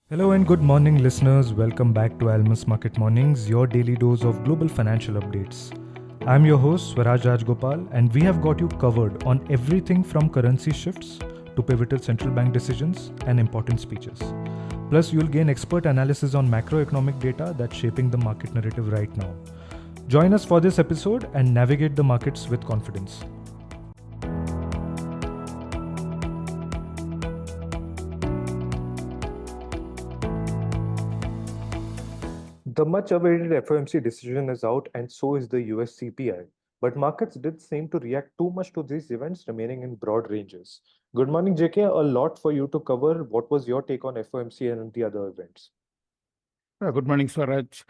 Hello and good morning, listeners. Welcome back to Almus Market Mornings, your daily dose of global financial updates. I'm your host, Swaraj Rajagopal, and we have got you covered on everything from currency shifts to pivotal central bank decisions and important speeches. Plus, you'll gain expert analysis on macroeconomic data that's shaping the market narrative right now. Join us for this episode and navigate the markets with confidence. The much awaited FOMC decision is out, and so is the US CPI. But markets did seem to react too much to these events, remaining in broad ranges. Good morning, JK. A lot for you to cover. What was your take on FOMC and the other events? Good morning, Swaraj.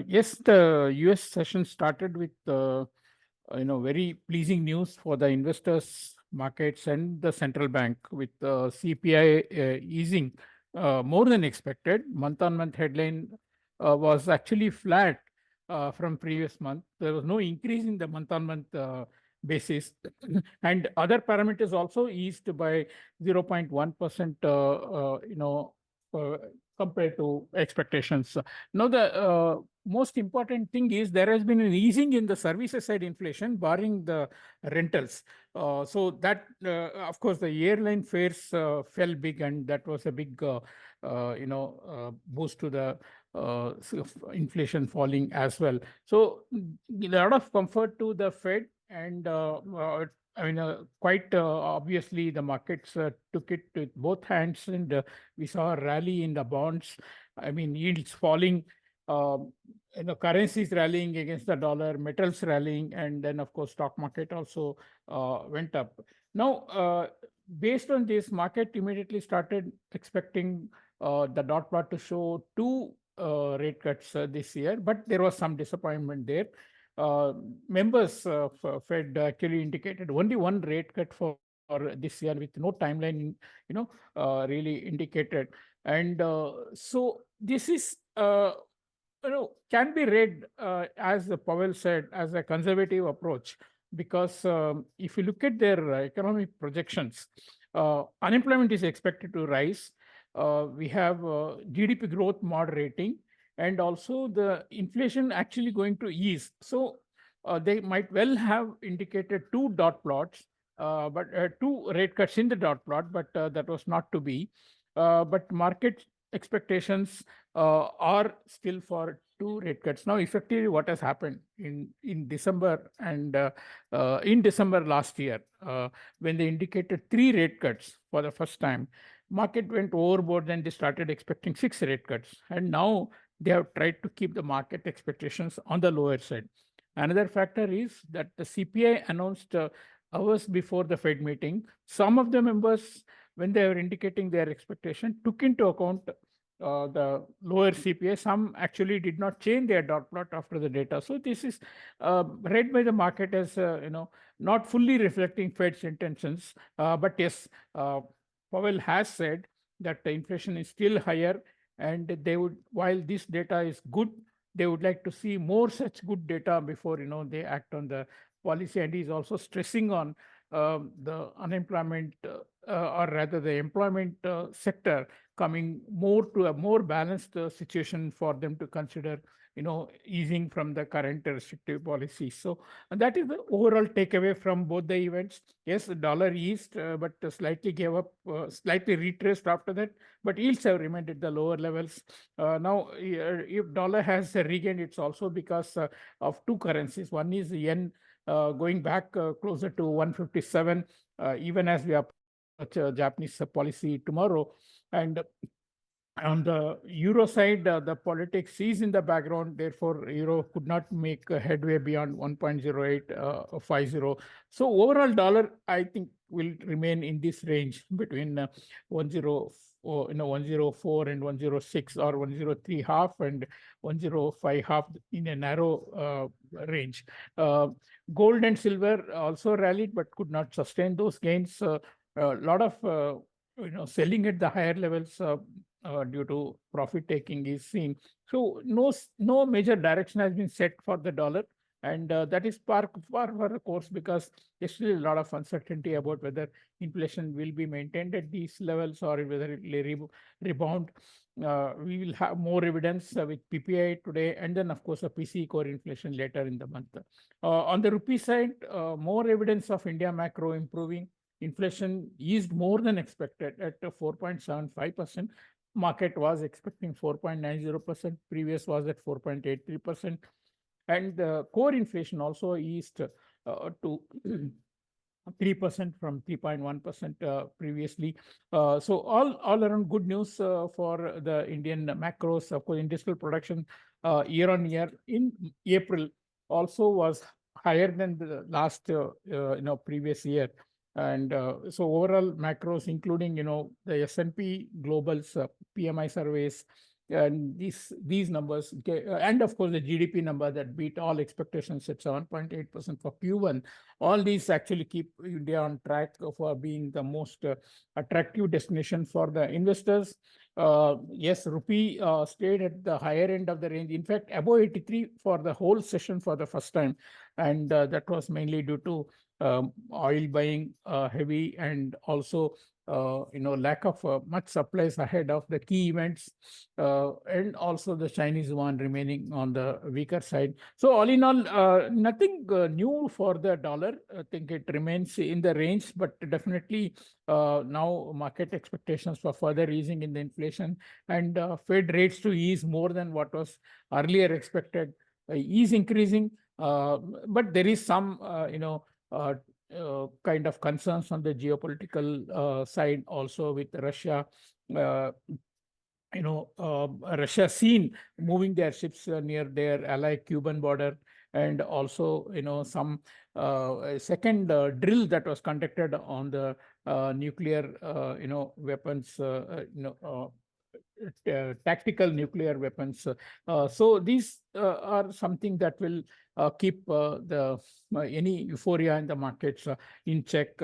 Yes, the US session started with very pleasing news for the investors, markets, and the central bank, with CPI easing more than expected. Month-on-month headline was actually flat from previous month. There was no increase in the month-on-month basis, and other parameters also eased by 0.1%. Uh, Compared to expectations. Now, the most important thing is there has been an easing in the services side inflation, barring the rentals. So that, of course, the airline fares fell big, and that was a big, boost to the inflation falling as well. So a lot of comfort to the Fed, and quite obviously, the markets took it with both hands, and we saw a rally in the bonds. Yields falling, currencies rallying against the dollar, metals rallying, and then, of course, stock market also went up. Now, based on this, market immediately started expecting the dot plot to show two rate cuts this year, but there was some disappointment there. Members of Fed actually indicated only one rate cut for this year, with no timeline, really indicated. And so this is, can be read, as Powell said, as a conservative approach, because if you look at their economic projections, unemployment is expected to rise. We have GDP growth moderating, and also the inflation actually going to ease. So they might well have indicated two dot plots, but two rate cuts in the dot plot, but that was not to be. But market expectations are still for two rate cuts. Now, effectively, what has happened in December, and in December last year, when they indicated three rate cuts for the first time, market went overboard, and they started expecting six rate cuts, and now they have tried to keep the market expectations on the lower side. Another factor is that the CPI announced hours before the Fed meeting. Some of the members, when they were indicating their expectation, took into account the lower CPI. Some actually did not change their dot plot after the data. So this is read by the market as not fully reflecting Fed's intentions. But yes, Powell has said that the inflation is still higher, and they would, while this data is good, they would like to see more such good data before they act on the policy. And he's also stressing on the unemployment, or rather the employment sector, coming more to a more balanced situation for them to consider easing from the current restrictive policy. So that is the overall takeaway from both the events. Yes, the dollar eased, but slightly gave up, slightly retraced after that, but yields have remained at the lower levels. Now, if dollar has regained, it's also because of two currencies. One is the yen, going back closer to 157, even as we approach Japanese policy tomorrow. And on the euro side, the politics is in the background. Therefore, euro could not make a headway beyond 1.0850. So overall, dollar, I think, will remain in this range between 104 and 106, or 103 half and 105 half, in a narrow range. Gold and silver also rallied, but could not sustain those gains. A lot of selling at the higher levels due to profit taking is seen. So no major direction has been set for the dollar. And that is par for the course, because there's still a lot of uncertainty about whether inflation will be maintained at these levels or whether it will rebound. We will have more evidence with PPI today, and then, of course, a PCE core inflation later in the month. On the rupee side, more evidence of India macro improving. Inflation eased more than expected at 4.75%. Market was expecting 4.90%. Previous was at 4.83%. And the core inflation also eased to 3% from 3.1% previously. So all around good news for the Indian macros. Of course, industrial production year on year in April also was higher than the last previous year. And so overall macros, including the S&P Global's PMI surveys, and these numbers, and of course the GDP number that beat all expectations at 7.8% for Q1. All these actually keep India on track for being the most attractive destination for the investors. Yes, rupee stayed at the higher end of the range. In fact, above 83 for the whole session for the first time, and that was mainly due to oil buying heavy, and also lack of much supplies ahead of the key events, and also the Chinese yuan remaining on the weaker side. So all in all, nothing new for the dollar. I think it remains in the range, but definitely now market expectations for further easing in the inflation, and Fed rates to ease more than what was earlier expected is increasing. But there is some kind of concerns on the geopolitical side also, with Russia. Russia seen moving their ships near their ally Cuban border, and also some second drill that was conducted on the nuclear weapons, tactical nuclear weapons. So these are something that will keep the any euphoria in the markets in check.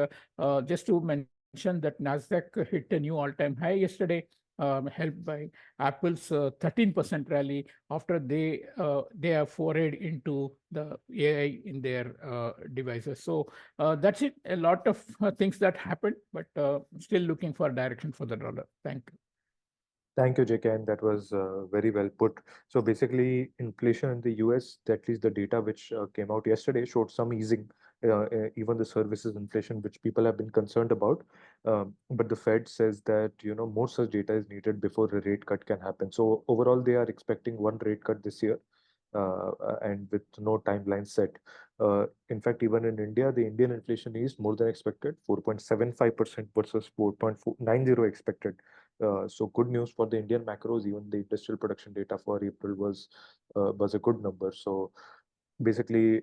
Just to mention that Nasdaq hit a new all-time high yesterday, helped by Apple's 13% rally after they have forayed into the AI in their devices. So that's it. A lot of things that happened, but still looking for direction for the dollar. Thank you. Thank you, JK, and that was very well put. So basically, inflation in the US, at least the data which came out yesterday, showed some easing, even the services inflation, which people have been concerned about. But the Fed says that more such data is needed before a rate cut can happen. So overall, they are expecting one rate cut this year, and with no timeline set. In fact, even in India, the Indian inflation is more than expected, 4.75% versus 4.90 expected. So good news for the Indian macros. Even the industrial production data for April was a good number. So basically,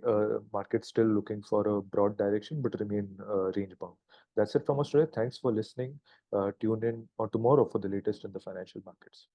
market's still looking for a broad direction, but remain range bound. That's it from us today. Thanks for listening. Tune in on tomorrow for the latest in the financial markets.